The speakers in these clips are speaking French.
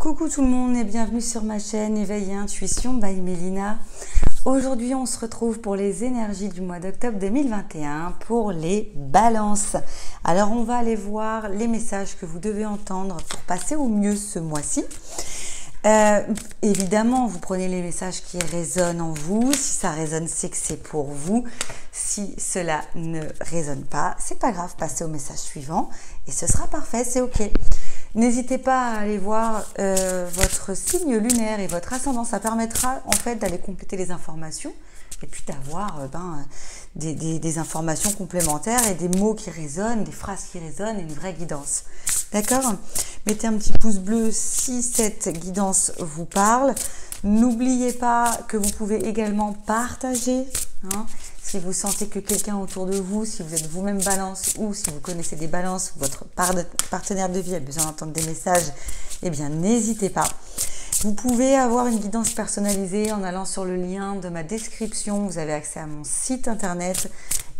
Coucou tout le monde et bienvenue sur ma chaîne Éveil et Intuition by Mélina. Aujourd'hui on se retrouve pour les énergies du mois d'octobre 2021 pour les balances. Alors on va aller voir les messages que vous devez entendre pour passer au mieux ce mois-ci. Évidemment vous prenez les messages qui résonnent en vous. Si ça résonne, c'est que c'est pour vous. Si cela ne résonne pas, c'est pas grave, passez au message suivant et ce sera parfait, c'est ok. N'hésitez pas à aller voir votre signe lunaire et votre ascendant. Ça permettra en fait d'aller compléter les informations et puis d'avoir des informations complémentaires et des mots qui résonnent, des phrases qui résonnent et une vraie guidance. D'accord? Mettez un petit pouce bleu si cette guidance vous parle. N'oubliez pas que vous pouvez également partager. Si vous sentez que quelqu'un autour de vous, si vous êtes vous-même balance ou si vous connaissez des balances, votre partenaire de vie a besoin d'entendre des messages, eh bien n'hésitez pas. Vous pouvez avoir une guidance personnalisée en allant sur le lien de ma description. Vous avez accès à mon site internet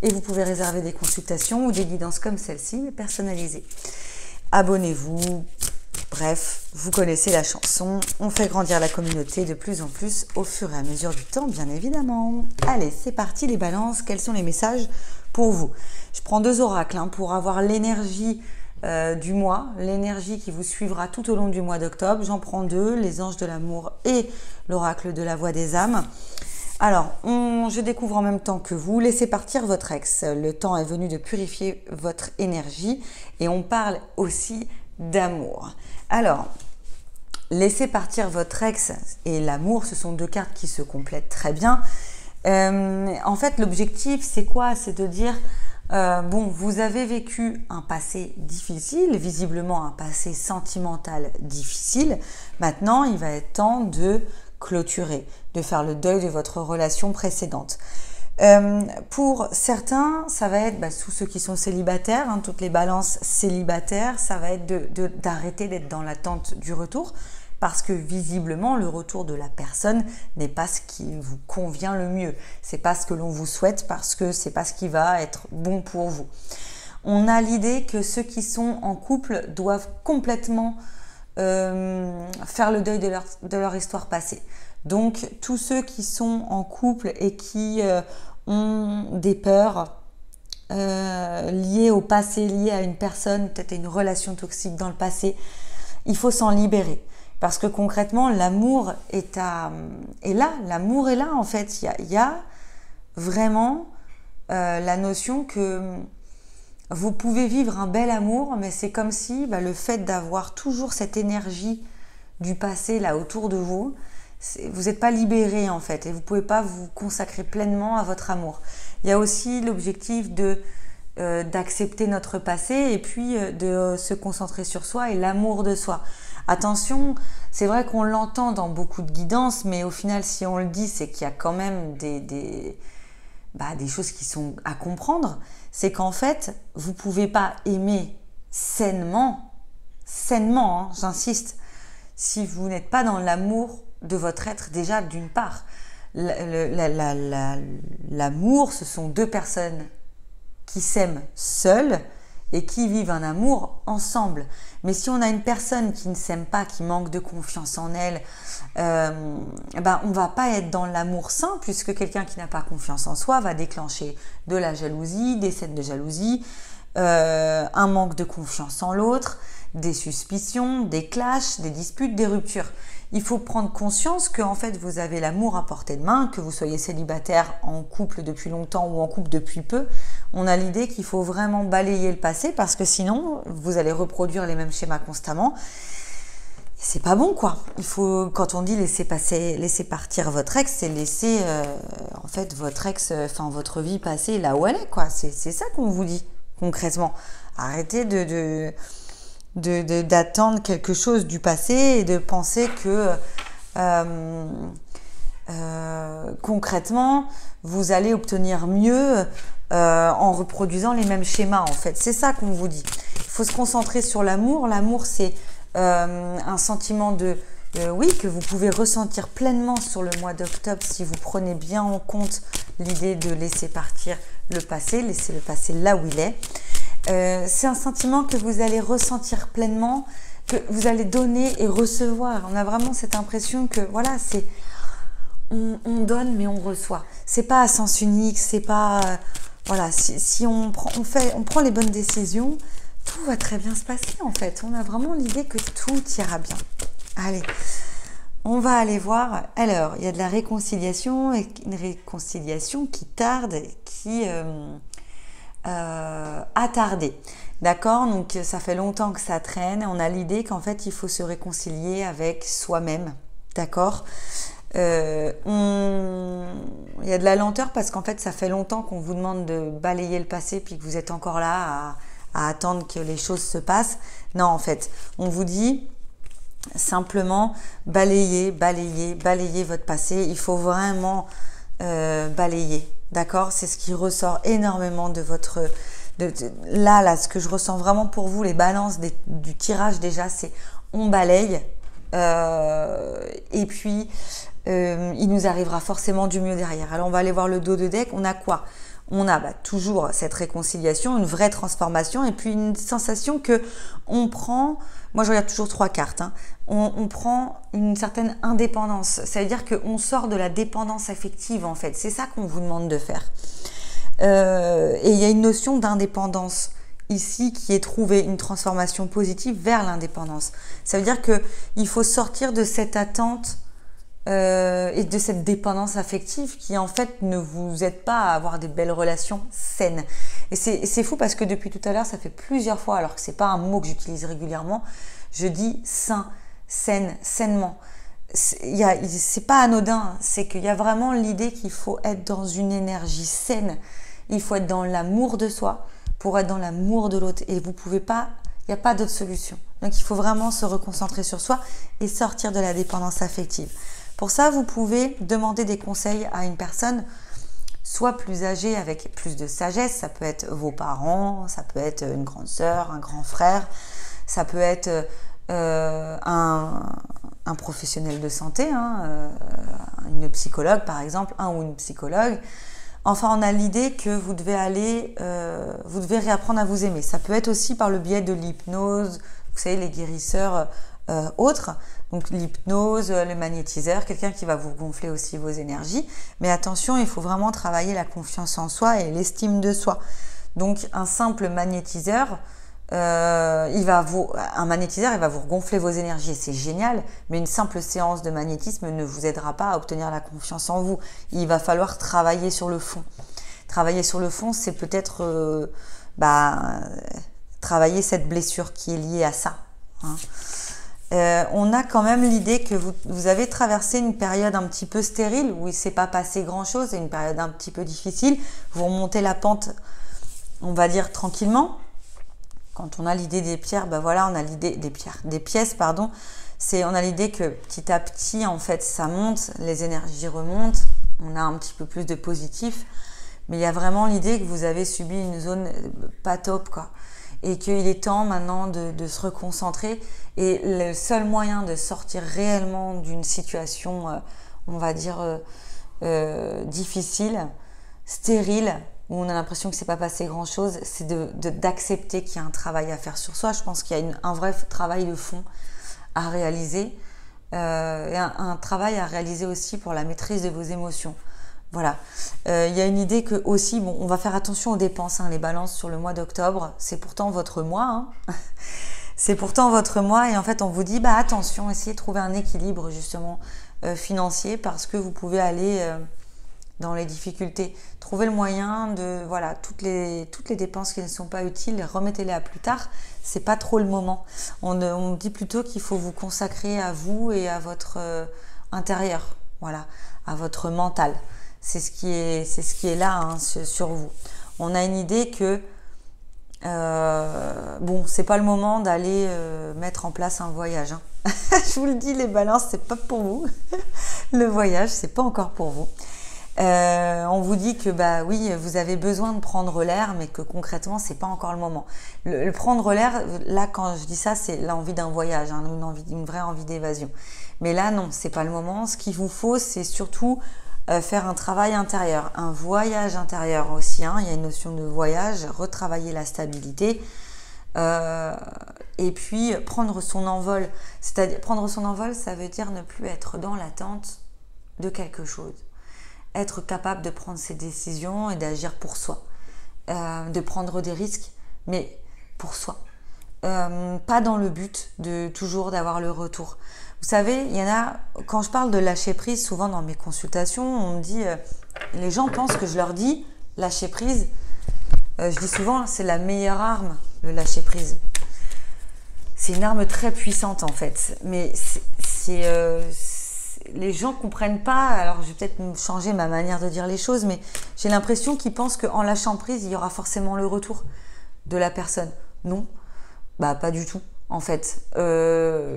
et vous pouvez réserver des consultations ou des guidances comme celle-ci, mais personnalisées. Abonnez-vous. Bref, vous connaissez la chanson, on fait grandir la communauté de plus en plus au fur et à mesure du temps, bien évidemment. Allez, c'est parti les balances, quels sont les messages pour vous? Je prends deux oracles pour avoir l'énergie du mois, l'énergie qui vous suivra tout au long du mois d'octobre. J'en prends deux, les anges de l'amour et l'oracle de la voix des âmes. Alors, je découvre en même temps que vous, laissez partir votre ex. Le temps est venu de purifier votre énergie et on parle aussi d'amour. Alors, laissez partir votre ex et l'amour, ce sont deux cartes qui se complètent très bien. En fait, l'objectif, c'est quoi? C'est de dire, bon, vous avez vécu un passé difficile, visiblement un passé sentimental difficile. Maintenant, il va être temps de clôturer, de faire le deuil de votre relation précédente. Pour certains, ça va être, tous ceux qui sont célibataires, toutes les balances célibataires, ça va être d'arrêter d'être dans l'attente du retour parce que visiblement le retour de la personne n'est pas ce qui vous convient le mieux. C'est pas ce que l'on vous souhaite parce que c'est pas ce qui va être bon pour vous. On a l'idée que ceux qui sont en couple doivent complètement faire le deuil de leur histoire passée. Donc tous ceux qui sont en couple et qui ont des peurs liées au passé, liées à une personne, peut-être à une relation toxique dans le passé, il faut s'en libérer. Parce que concrètement, l'amour est là. L'amour est là en fait. Il y a vraiment la notion que vous pouvez vivre un bel amour, mais c'est comme si le fait d'avoir toujours cette énergie du passé là autour de vous, vous n'êtes pas libéré en fait et vous ne pouvez pas vous consacrer pleinement à votre amour. Il y a aussi l'objectif d'accepter notre passé et puis de se concentrer sur soi et l'amour de soi. Attention, c'est vrai qu'on l'entend dans beaucoup de guidances, mais au final, si on le dit, c'est qu'il y a quand même des choses qui sont à comprendre. C'est qu'en fait, vous ne pouvez pas aimer sainement, j'insiste, si vous n'êtes pas dans l'amour de votre être déjà d'une part. L'amour, ce sont deux personnes qui s'aiment seules et qui vivent un amour ensemble. Mais si on a une personne qui ne s'aime pas, qui manque de confiance en elle, on ne va pas être dans l'amour sain puisque quelqu'un qui n'a pas confiance en soi va déclencher de la jalousie, des scènes de jalousie, un manque de confiance en l'autre, des suspicions, des clashs, des disputes, des ruptures. Il faut prendre conscience que en fait vous avez l'amour à portée de main, que vous soyez célibataire, en couple depuis longtemps ou en couple depuis peu. On a l'idée qu'il faut vraiment balayer le passé parce que sinon vous allez reproduire les mêmes schémas constamment. C'est pas bon quoi. Il faut, quand on dit laisser partir votre ex, c'est laisser en fait votre ex, votre vie passée là où elle est quoi. C'est ça qu'on vous dit concrètement. Arrêtez d'attendre quelque chose du passé et de penser que concrètement vous allez obtenir mieux en reproduisant les mêmes schémas en fait. C'est ça qu'on vous dit. Il faut se concentrer sur l'amour. L'amour c'est un sentiment que vous pouvez ressentir pleinement sur le mois d'octobre si vous prenez bien en compte l'idée de laisser partir le passé, laisser le passé là où il est. C'est un sentiment que vous allez ressentir pleinement que vous allez donner et recevoir. On a vraiment cette impression que voilà, c'est on donne mais on reçoit. C'est pas à sens unique, c'est pas voilà, si on prend les bonnes décisions, tout va très bien se passer en fait. On a vraiment l'idée que tout ira bien. Allez, on va aller voir. Alors, il y a de la réconciliation, et une réconciliation qui tarde, qui a tardé. D'accord? Donc, ça fait longtemps que ça traîne. On a l'idée qu'en fait, il faut se réconcilier avec soi-même. D'accord? Il y a de la lenteur parce qu'en fait, ça fait longtemps qu'on vous demande de balayer le passé puis que vous êtes encore là à attendre que les choses se passent. Non, en fait, on vous dit simplement balayer votre passé. Il faut vraiment balayer. D'accord? C'est ce qui ressort énormément de votre... Là, ce que je ressens vraiment pour vous, les balances du tirage déjà, c'est on balaye. Et puis, il nous arrivera forcément du mieux derrière. Alors, on va aller voir le dos de deck. On a quoi? On a toujours cette réconciliation, une vraie transformation et puis une sensation que on prend, moi je regarde toujours 3 cartes, hein, on prend une certaine indépendance. Ça veut dire qu'on sort de la dépendance affective en fait. C'est ça qu'on vous demande de faire. Et il y a une notion d'indépendance ici qui est trouvée, une transformation positive vers l'indépendance. Ça veut dire qu'il faut sortir de cette attente et de cette dépendance affective qui en fait ne vous aide pas à avoir des belles relations saines. Et c'est fou parce que depuis tout à l'heure, ça fait plusieurs fois, alors que c'est pas un mot que j'utilise régulièrement, je dis sain, saine, sainement. C'est pas anodin, c'est qu'il y a vraiment l'idée qu'il faut être dans une énergie saine. Il faut être dans l'amour de soi pour être dans l'amour de l'autre. Et vous pouvez pas, il n'y a pas d'autre solution. Donc il faut vraiment se reconcentrer sur soi et sortir de la dépendance affective. Pour ça, vous pouvez demander des conseils à une personne, soit plus âgée avec plus de sagesse, ça peut être vos parents, ça peut être une grande sœur, un grand frère, ça peut être un professionnel de santé, hein, une psychologue par exemple, un ou une psychologue. Enfin, on a l'idée que vous devez vous devez réapprendre à vous aimer. Ça peut être aussi par le biais de l'hypnose, vous savez, les guérisseurs autres. Donc l'hypnose, le magnétiseur, quelqu'un qui va vous gonfler aussi vos énergies. Mais attention, il faut vraiment travailler la confiance en soi et l'estime de soi. Donc un simple magnétiseur, un magnétiseur, il va vous gonfler vos énergies et c'est génial. Mais une simple séance de magnétisme ne vous aidera pas à obtenir la confiance en vous. Il va falloir travailler sur le fond. Travailler sur le fond, c'est peut-être travailler cette blessure qui est liée à ça. Hein. On a quand même l'idée que vous avez traversé une période un petit peu stérile où il ne s'est pas passé grand-chose, c'est une période un petit peu difficile. Vous remontez la pente, on va dire tranquillement. Quand on a l'idée des pierres, voilà, on a l'idée des pièces, pardon. On a l'idée que petit à petit, en fait, ça monte, les énergies remontent, on a un petit peu plus de positif. Mais il y a vraiment l'idée que vous avez subi une zone pas top, quoi. Et qu'il est temps maintenant de se reconcentrer. Et le seul moyen de sortir réellement d'une situation, on va dire, difficile, stérile, où on a l'impression que c'est pas passé grand-chose, c'est d'accepter qu'il y a un travail à faire sur soi. Je pense qu'il y a un vrai travail de fond à réaliser, et un travail à réaliser aussi pour la maîtrise de vos émotions. Voilà. Il y a une idée que aussi, on va faire attention aux dépenses, hein, les balances sur le mois d'octobre. C'est pourtant votre mois. Hein. C'est pourtant votre mois et en fait, on vous dit, attention, essayez de trouver un équilibre justement financier parce que vous pouvez aller dans les difficultés. Trouvez le moyen de, voilà, toutes les dépenses qui ne sont pas utiles, remettez-les à plus tard. C'est pas trop le moment. On dit plutôt qu'il faut vous consacrer à vous et à votre intérieur, voilà, à votre mental. C'est ce qui est là, hein, sur vous. On a une idée que c'est pas le moment d'aller mettre en place un voyage. Hein. Je vous le dis, les balances, c'est pas pour vous. Le voyage, c'est pas encore pour vous. On vous dit que oui, vous avez besoin de prendre l'air, mais que concrètement, c'est pas encore le moment. Le prendre l'air, là, quand je dis ça, c'est l'envie d'un voyage, hein, une vraie envie d'évasion. Mais là, non, c'est pas le moment. Ce qu'il vous faut, c'est surtout faire un travail intérieur, un voyage intérieur aussi. Hein. Il y a une notion de voyage, retravailler la stabilité, Et puis prendre son envol. C'est-à-dire, prendre son envol, ça veut dire ne plus être dans l'attente de quelque chose. Être capable de prendre ses décisions et d'agir pour soi. De prendre des risques, mais pour soi. Pas dans le but de toujours d'avoir le retour. Vous savez, il y en a, quand je parle de lâcher prise, souvent dans mes consultations, on me dit, les gens pensent que je leur dis, lâcher prise, je dis souvent, c'est la meilleure arme, le lâcher prise. C'est une arme très puissante en fait, mais les gens comprennent pas, alors je vais peut-être changer ma manière de dire les choses, mais j'ai l'impression qu'ils pensent qu'en lâchant prise, il y aura forcément le retour de la personne. Non, pas du tout. En fait,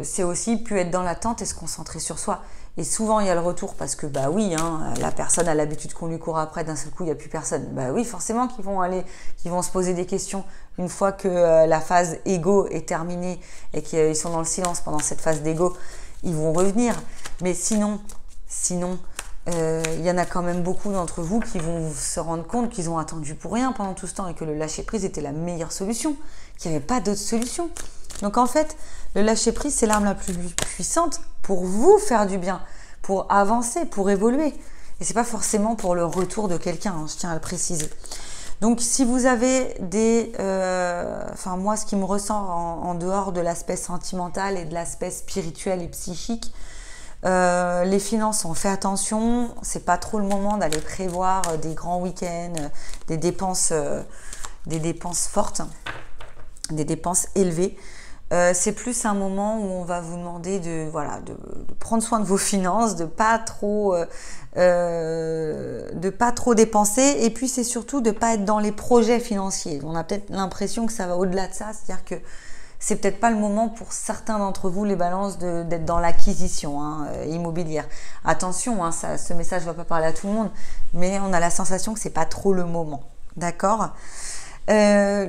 c'est aussi plus être dans l'attente et se concentrer sur soi. Et souvent, il y a le retour parce que, oui, la personne a l'habitude qu'on lui court après, d'un seul coup, il n'y a plus personne. Oui, forcément qu'ils vont se poser des questions. Une fois que la phase ego est terminée et qu'ils sont dans le silence pendant cette phase d'ego, ils vont revenir. Mais sinon, il y en a quand même beaucoup d'entre vous qui vont se rendre compte qu'ils ont attendu pour rien pendant tout ce temps et que le lâcher-prise était la meilleure solution, qu'il n'y avait pas d'autre solution. Donc en fait, le lâcher-prise, c'est l'arme la plus puissante pour vous faire du bien, pour avancer, pour évoluer. Et c'est pas forcément pour le retour de quelqu'un, je tiens à le préciser. Donc si vous avez moi ce qui me ressort en dehors de l'aspect sentimental et de l'aspect spirituel et psychique, les finances, on fait attention, c'est pas trop le moment d'aller prévoir des grands week-ends, des dépenses fortes, des dépenses élevées. C'est plus un moment où on va vous demander de prendre soin de vos finances, de pas trop dépenser, et puis c'est surtout de pas être dans les projets financiers. On a peut-être l'impression que ça va au-delà de ça, c'est-à-dire que c'est peut-être pas le moment pour certains d'entre vous, les balances, d'être dans l'acquisition immobilière. Attention, ce message ne va pas parler à tout le monde, mais on a la sensation que c'est pas trop le moment. D'accord ? La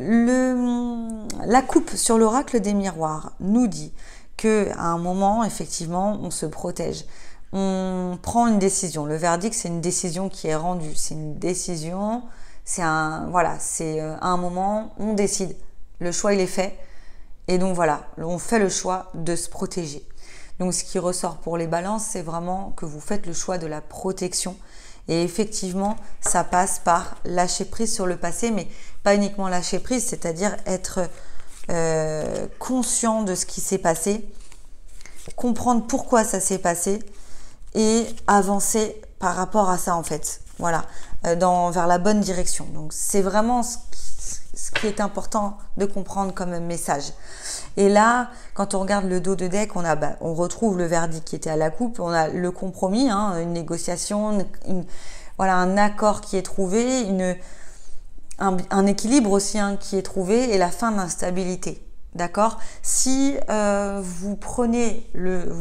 coupe sur l'oracle des miroirs nous dit qu'à un moment, effectivement, on se protège. On prend une décision. Le verdict, c'est une décision qui est rendue. C'est une décision, à un moment, on décide. Le choix, il est fait. Et donc voilà, on fait le choix de se protéger. Donc ce qui ressort pour les balances, c'est vraiment que vous faites le choix de la protection. Et effectivement, ça passe par lâcher prise sur le passé, mais pas uniquement lâcher prise, c'est-à-dire être conscient de ce qui s'est passé, comprendre pourquoi ça s'est passé et avancer par rapport à ça en fait. Voilà, vers la bonne direction. Donc c'est vraiment ce qui est important de comprendre comme message. Et là, quand on regarde le dos de deck, on retrouve le verdict qui était à la coupe, on a le compromis, une négociation, un accord qui est trouvé, un équilibre aussi qui est trouvé et la fin de l'instabilité. D'accord ? Si vous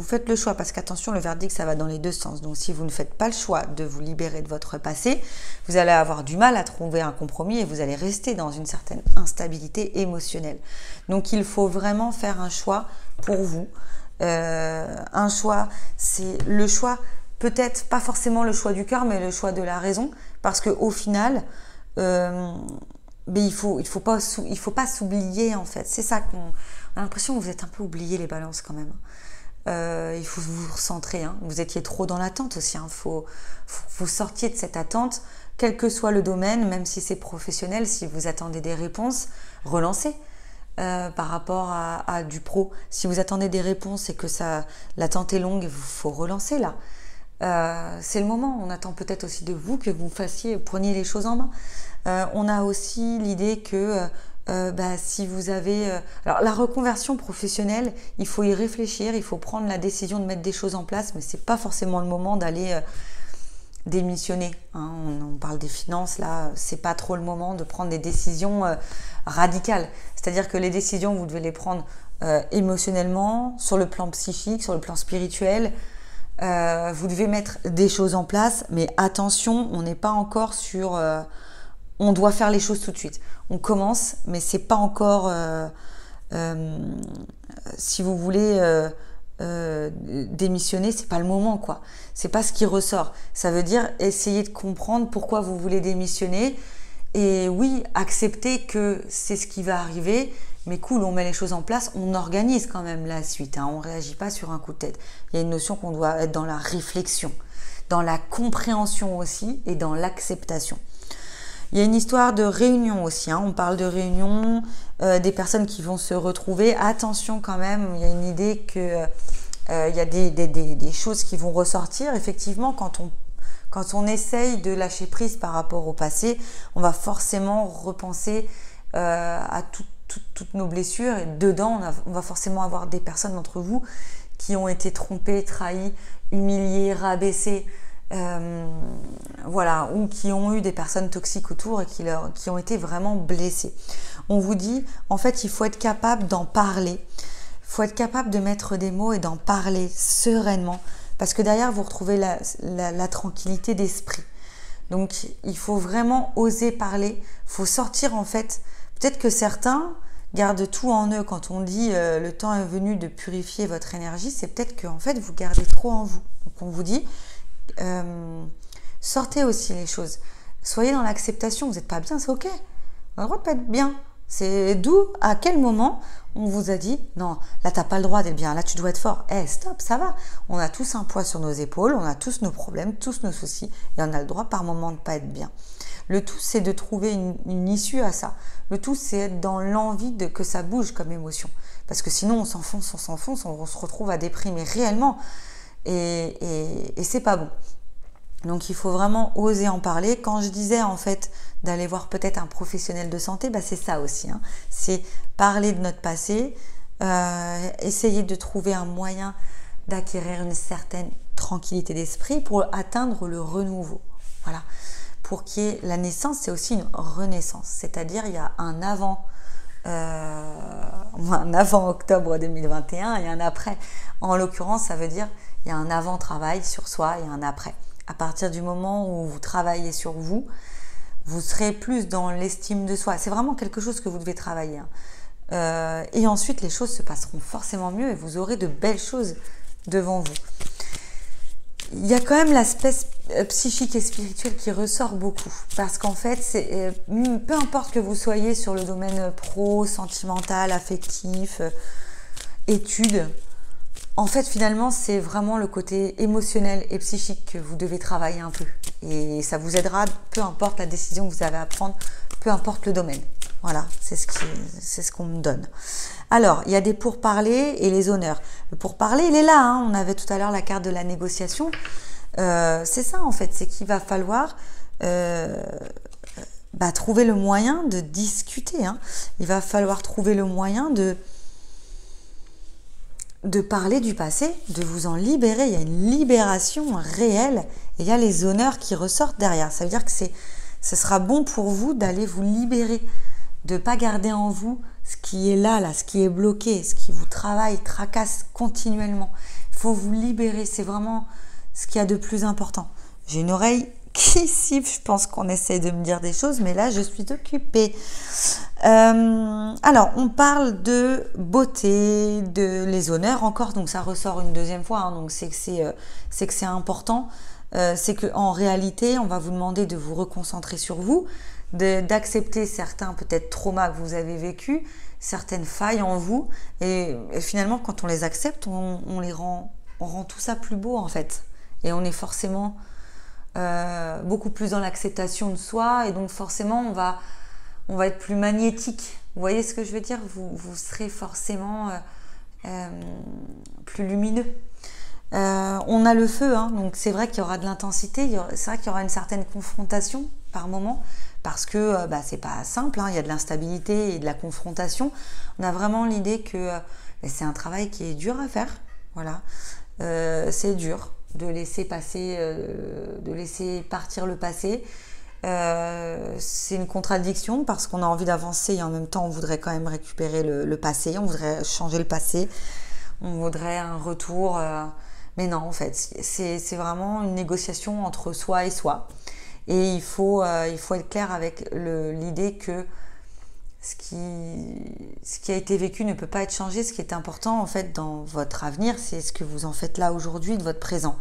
faites le choix, parce qu'attention, le verdict, ça va dans les deux sens. Donc, si vous ne faites pas le choix de vous libérer de votre passé, vous allez avoir du mal à trouver un compromis et vous allez rester dans une certaine instabilité émotionnelle. Donc, il faut vraiment faire un choix pour vous. Un choix, c'est le choix, peut-être pas forcément le choix du cœur, mais le choix de la raison. Parce qu'au final, il faut pas s'oublier en fait. C'est ça qu'on a l'impression que vous êtes un peu oubliés les balances quand même. Il faut vous recentrer. Vous étiez trop dans l'attente aussi. Faut vous sortiez de cette attente, quel que soit le domaine, même si c'est professionnel. Si vous attendez des réponses, relancez par rapport à du pro. Si vous attendez des réponses et que l'attente est longue, il faut relancer là. C'est le moment. On attend peut-être aussi de vous que vous preniez les choses en main. On a aussi l'idée que si vous avez... alors la reconversion professionnelle, il faut y réfléchir, il faut prendre la décision de mettre des choses en place, mais c'est pas forcément le moment d'aller démissionner. On parle des finances, là, c'est pas trop le moment de prendre des décisions radicales. C'est-à-dire que les décisions, vous devez les prendre émotionnellement, sur le plan psychique, sur le plan spirituel. Vous devez mettre des choses en place, mais attention, on n'est pas encore sur... on doit faire les choses tout de suite. On commence, mais c'est pas encore... si vous voulez démissionner, c'est pas le moment, quoi. C'est pas ce qui ressort. Ça veut dire essayer de comprendre pourquoi vous voulez démissionner. Et oui, accepter que c'est ce qui va arriver mais cool, on met les choses en place, on organise quand même la suite, hein, on ne réagit pas sur un coup de tête. Il y a une notion qu'on doit être dans la réflexion, dans la compréhension aussi et dans l'acceptation. Il y a une histoire de réunion aussi, hein, on parle de réunion, des personnes qui vont se retrouver. Attention quand même, il y a une idée que il y a des choses qui vont ressortir. Effectivement, quand on essaye de lâcher prise par rapport au passé, on va forcément repenser à toutes nos blessures, et dedans on va forcément avoir des personnes d'entre vous qui ont été trompées, trahies, humiliées, rabaissées, voilà, ou qui ont eu des personnes toxiques autour et qui ont été vraiment blessées. On vous dit, en fait, il faut être capable d'en parler, il faut être capable de mettre des mots et d'en parler sereinement, parce que derrière vous retrouvez la tranquillité d'esprit. Donc il faut vraiment oser parler, il faut sortir en fait. Peut-être que certains gardent tout en eux. Quand on dit le temps est venu de purifier votre énergie, c'est peut-être que en fait vous gardez trop en vous. Donc on vous dit sortez aussi les choses. Soyez dans l'acceptation. Vous n'êtes pas bien, c'est ok. On a le droit de pas être bien. C'est d'où, à quel moment on vous a dit non, là t'as pas le droit d'être bien, là tu dois être fort. Stop, ça va. On a tous un poids sur nos épaules, on a tous nos problèmes, tous nos soucis, et on a le droit par moment de pas être bien. Le tout, c'est de trouver une issue à ça. Le tout, c'est être dans l'envie que ça bouge comme émotion. Parce que sinon, on s'enfonce, on se retrouve à déprimer réellement. Et c'est pas bon. Donc, il faut vraiment oser en parler. Quand je disais, en fait, d'aller voir peut-être un professionnel de santé, c'est ça aussi. Hein. C'est parler de notre passé, essayer de trouver un moyen d'acquérir une certaine tranquillité d'esprit pour atteindre le renouveau. Voilà. Pour qu'il y ait la naissance, c'est aussi une renaissance. C'est-à-dire, il y a un avant octobre 2021 et un après. En l'occurrence, ça veut dire il y a un avant travail sur soi et un après. À partir du moment où vous travaillez sur vous, vous serez plus dans l'estime de soi. C'est vraiment quelque chose que vous devez travailler. Hein. Et ensuite, les choses se passeront forcément mieux et vous aurez de belles choses devant vous. Il y a quand même l'aspect psychique et spirituel qui ressort beaucoup. Parce qu'en fait, peu importe que vous soyez sur le domaine pro, sentimental, affectif, études, en fait, finalement, c'est vraiment le côté émotionnel et psychique que vous devez travailler un peu. Et ça vous aidera, peu importe la décision que vous avez à prendre, peu importe le domaine. Voilà, c'est ce qu'on me donne. Alors, il y a des pourparlers et les honneurs. Le pourparler, il est là. Hein. On avait tout à l'heure la carte de la négociation. C'est ça, en fait. C'est qu'il va falloir trouver le moyen de discuter. Hein. Il va falloir trouver le moyen de parler du passé, de vous en libérer. Il y a une libération réelle et il y a les honneurs qui ressortent derrière. Ça veut dire que ce sera bon pour vous d'aller vous libérer, de ne pas garder en vous ce qui est là, ce qui est bloqué, ce qui vous travaille, tracasse continuellement. Il faut vous libérer, c'est vraiment ce qu'il y a de plus important. J'ai une oreille qui siffle, je pense qu'on essaie de me dire des choses, mais là je suis occupée. Alors, on parle de beauté, de les honneurs encore, donc ça ressort une deuxième fois, hein, donc c'est que c'est important. C'est qu'en réalité, on va vous demander de vous reconcentrer sur vous, d'accepter certains peut-être traumas que vous avez vécus, certaines failles en vous, et finalement quand on les accepte, on rend tout ça plus beau en fait, et on est forcément beaucoup plus dans l'acceptation de soi, et donc forcément on va être plus magnétique. Vous voyez ce que je veux dire ? Vous serez forcément plus lumineux. On a le feu, hein, donc c'est vrai qu'il y aura de l'intensité, c'est vrai qu'il y aura une certaine confrontation par moment, parce que c'est pas simple, hein, il y a de l'instabilité et de la confrontation. On a vraiment l'idée que c'est un travail qui est dur à faire, voilà. C'est dur de laisser partir le passé. C'est une contradiction parce qu'on a envie d'avancer et en même temps on voudrait quand même récupérer le passé, on voudrait changer le passé, on voudrait un retour, mais non, en fait c'est vraiment une négociation entre soi et soi, et il faut être clair avec l'idée que ce qui a été vécu ne peut pas être changé. Ce qui est important en fait dans votre avenir, c'est ce que vous en faites là aujourd'hui de votre présent,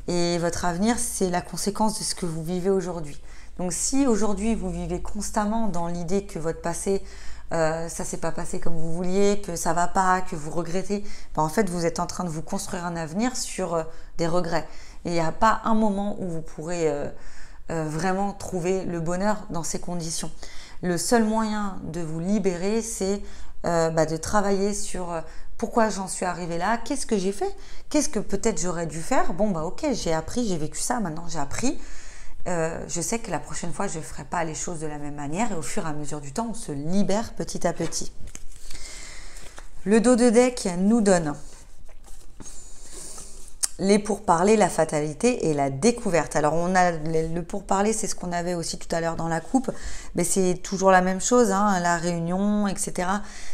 et votre avenir c'est la conséquence de ce que vous vivez aujourd'hui. Donc si aujourd'hui vous vivez constamment dans l'idée que votre passé ça s'est pas passé comme vous vouliez, que ça va pas, que vous regrettez, en fait vous êtes en train de vous construire un avenir sur des regrets. Et il n'y a pas un moment où vous pourrez vraiment trouver le bonheur dans ces conditions. Le seul moyen de vous libérer, c'est de travailler sur pourquoi j'en suis arrivée là, qu'est-ce que j'ai fait, qu'est-ce que peut-être j'aurais dû faire. Ok, j'ai appris, j'ai vécu ça, maintenant j'ai appris. Je sais que la prochaine fois, je ne ferai pas les choses de la même manière et au fur et à mesure du temps, on se libère petit à petit. Le dos de deck nous donne les pourparlers, la fatalité et la découverte. Alors, on a le pourparler, c'est ce qu'on avait aussi tout à l'heure dans la coupe, mais c'est toujours la même chose, hein, la réunion, etc.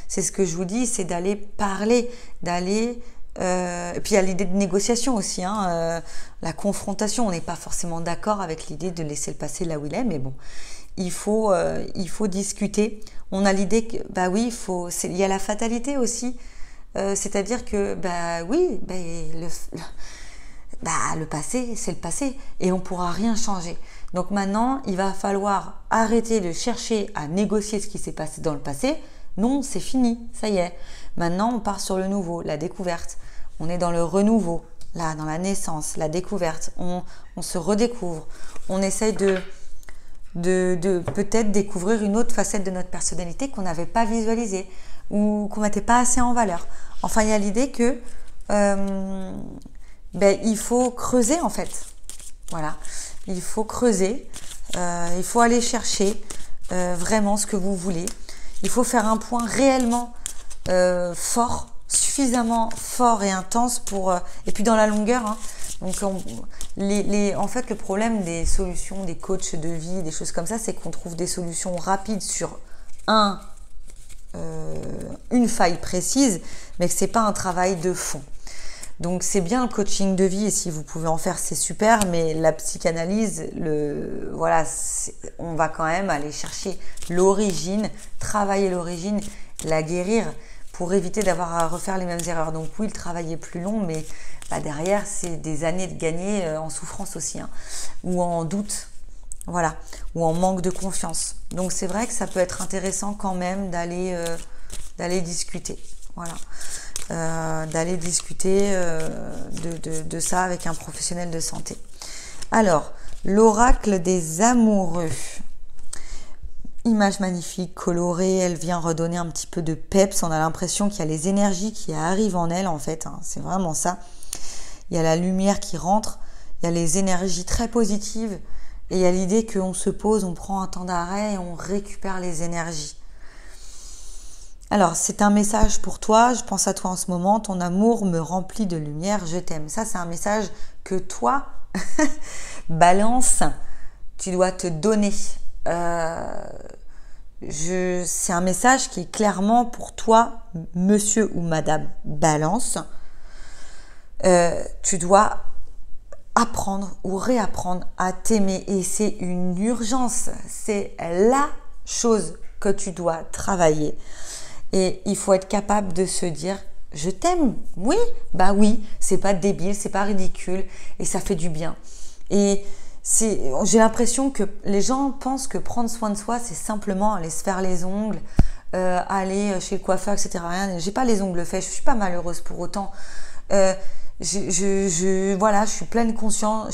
C'est ce que je vous dis, c'est d'aller parler, d'aller... et puis il y a l'idée de négociation aussi, hein, la confrontation. On n'est pas forcément d'accord avec l'idée de laisser le passé là où il est, mais bon, il faut discuter. On a l'idée que, oui, il y a la fatalité aussi, c'est-à-dire que, le passé, c'est le passé et on ne pourra rien changer. Donc maintenant, il va falloir arrêter de chercher à négocier ce qui s'est passé dans le passé. Non, c'est fini, ça y est. Maintenant, on part sur le nouveau, la découverte. On est dans le renouveau, là, dans la naissance, la découverte. On se redécouvre. On essaye de peut-être découvrir une autre facette de notre personnalité qu'on n'avait pas visualisée ou qu'on ne mettait pas assez en valeur. Enfin, il y a l'idée que il faut creuser, en fait. Voilà. Il faut creuser. Il faut aller chercher vraiment ce que vous voulez. Il faut faire un point réellement fort, suffisamment fort et intense pour... et puis dans la longueur, hein. Donc en fait, le problème des solutions, des coachs de vie, des choses comme ça, c'est qu'on trouve des solutions rapides sur une faille précise, mais que c'est pas un travail de fond. Donc c'est bien le coaching de vie et si vous pouvez en faire, c'est super, mais la psychanalyse, on va quand même aller chercher l'origine, travailler l'origine, la guérir pour éviter d'avoir à refaire les mêmes erreurs. Donc oui, le travail est plus long, mais derrière, c'est des années de gagner en souffrance aussi, hein, ou en doute, voilà, ou en manque de confiance. Donc c'est vrai que ça peut être intéressant quand même d'aller discuter, voilà. D'aller discuter de ça avec un professionnel de santé. Alors, l'oracle des amoureux. Image magnifique, colorée, elle vient redonner un petit peu de peps. On a l'impression qu'il y a les énergies qui arrivent en elle, en fait, hein, c'est vraiment ça. Il y a la lumière qui rentre, il y a les énergies très positives et il y a l'idée qu'on se pose, on prend un temps d'arrêt et on récupère les énergies. Alors, c'est un message pour toi, je pense à toi en ce moment, ton amour me remplit de lumière, je t'aime. Ça, c'est un message que toi, Balance, tu dois te donner. C'est un message qui est clairement pour toi, monsieur ou madame Balance. Tu dois apprendre ou réapprendre à t'aimer et c'est une urgence. C'est la chose que tu dois travailler. Et il faut être capable de se dire « je t'aime ». Oui, oui, c'est pas débile, c'est pas ridicule et ça fait du bien. Et j'ai l'impression que les gens pensent que prendre soin de soi, c'est simplement aller se faire les ongles, aller chez le coiffeur, etc. J'ai pas les ongles faits, je suis pas malheureuse pour autant. Je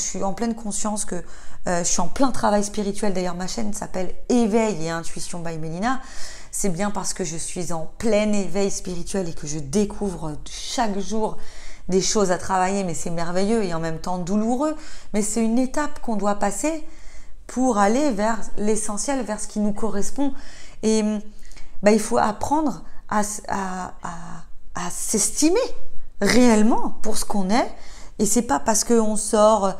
suis en pleine conscience que je suis en plein travail spirituel. D'ailleurs, ma chaîne s'appelle Éveil et Intuition by Mélina. C'est bien parce que je suis en plein éveil spirituel et que je découvre chaque jour des choses à travailler, mais c'est merveilleux et en même temps douloureux. Mais c'est une étape qu'on doit passer pour aller vers l'essentiel, vers ce qui nous correspond. Et il faut apprendre à s'estimer réellement pour ce qu'on est. Et c'est pas parce qu'on sort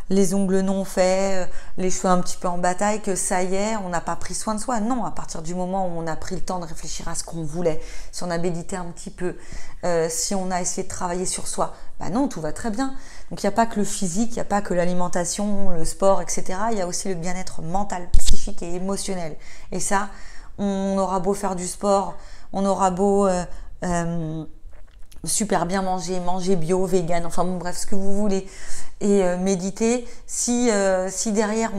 les ongles non faits, les cheveux un petit peu en bataille que ça y est, on n'a pas pris soin de soi. Non, à partir du moment où on a pris le temps de réfléchir à ce qu'on voulait, si on a médité un petit peu, si on a essayé de travailler sur soi, non, tout va très bien. Donc il n'y a pas que le physique, il n'y a pas que l'alimentation, le sport, etc. Il y a aussi le bien-être mental, psychique et émotionnel. Et ça, on aura beau faire du sport, on aura beau super bien manger, manger bio, vegan, enfin bon bref, ce que vous voulez, et méditer. Si derrière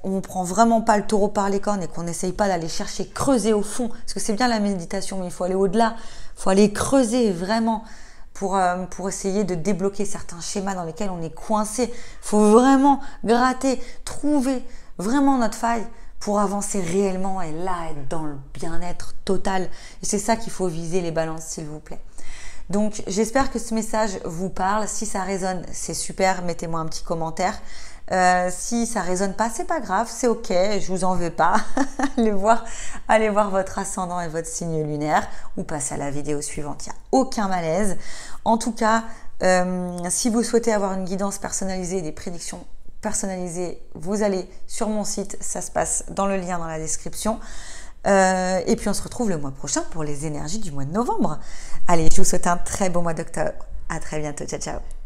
on prend vraiment pas le taureau par les cornes et qu'on n'essaye pas d'aller chercher, creuser au fond, parce que c'est bien la méditation, mais il faut aller au-delà, il faut aller creuser vraiment pour essayer de débloquer certains schémas dans lesquels on est coincé. Il faut vraiment gratter, trouver vraiment notre faille pour avancer réellement et là être dans le bien-être total. Et c'est ça qu'il faut viser, les balances, s'il vous plaît. Donc j'espère que ce message vous parle. Si ça résonne, c'est super, mettez-moi un petit commentaire. Si ça résonne pas, c'est pas grave, c'est ok, je vous en veux pas. allez voir votre ascendant et votre signe lunaire ou passez à la vidéo suivante, il n'y a aucun malaise. En tout cas, si vous souhaitez avoir une guidance personnalisée, des prédictions personnalisées, vous allez sur mon site, ça se passe dans le lien dans la description. Et puis on se retrouve le mois prochain pour les énergies du mois de novembre. Allez, je vous souhaite un très beau mois d'octobre. À très bientôt, ciao ciao.